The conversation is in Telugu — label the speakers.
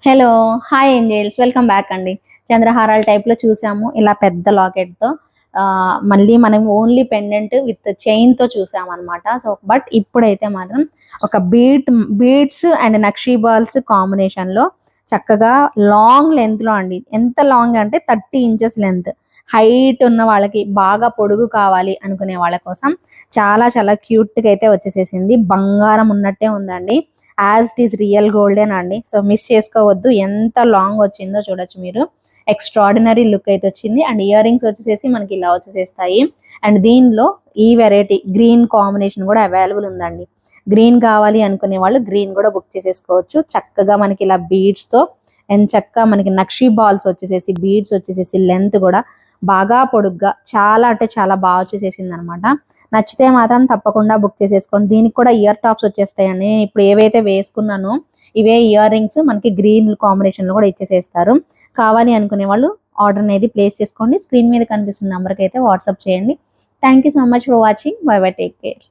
Speaker 1: Hello! Hi angels. Welcome back అండి. చంద్రహారాల టైప్‌లో చూసాము. ఇలా పెద్ద లాకెట్‌తో మళ్ళీ మనం ఓన్లీ పెండెంట్ విత్ చైన్‌తో చూసామన్నమాట. బట్ ఇప్పుడైతే మాత్రం ఒక బీడ్స్ అండ్ నక్షీ బాల్స్ కాంబినేషన్‌లో చక్కగా లాంగ్ లెంగ్త్‌లో అండి. ఎంత లాంగ్ అంటే 30 ఇంచెస్ లెంగ్త్. హైట్ ఉన్న వాళ్ళకి, బాగా పొడుగు కావాలి అనుకునే వాళ్ళ కోసం చాలా చాలా క్యూట్‌గా అయితే వచ్చేసేసింది. బంగారం ఉన్నట్టే ఉందండి. As it is real golden అండి. సో మిస్ చేసుకోవద్దు. ఎంత లాంగ్ వచ్చిందో చూడొచ్చు మీరు. ఎక్స్ట్రాడినరీ లుక్ అయితే వచ్చింది. అండ్ ఇయర్ రింగ్స్ వచ్చేసేసి మనకి ఇలా వచ్చేసేస్తాయి. అండ్ దీనిలో ఈ వెరైటీ గ్రీన్ కాంబినేషన్ కూడా అవైలబుల్ ఉందండి. గ్రీన్ కావాలి అనుకునే వాళ్ళు గ్రీన్ కూడా బుక్ చేసేసుకోవచ్చు. చక్కగా మనకి ఇలా బీడ్స్తో అండ్ చక్కగా మనకి నక్షీ బాల్స్ వచ్చేసేసి బీడ్స్ వచ్చేసేసి లెంత్ కూడా బాగా పొడుగ్గా చాలా అంటే చాలా బాగా వచ్చేసేసింది అనమాట. నచ్చితే మాత్రం తప్పకుండా బుక్ చేసేసుకోండి. దీనికి కూడా ఇయర్ టాప్స్ వచ్చేస్తాయండి. నేను ఇప్పుడు ఏవైతే వేసుకున్నానో ఇవే ఇయర్ రింగ్స్ మనకి గ్రీన్ కాంబినేషన్లో కూడా ఇచ్చేసేస్తారు. కావాలి అనుకునే వాళ్ళు ఆర్డర్ అనేది ప్లేస్ చేసుకోండి. స్క్రీన్ మీద కనిపిస్తున్న నెంబర్కి అయితే వాట్సాప్ చేయండి. Thank you so much for watching. By by, take care.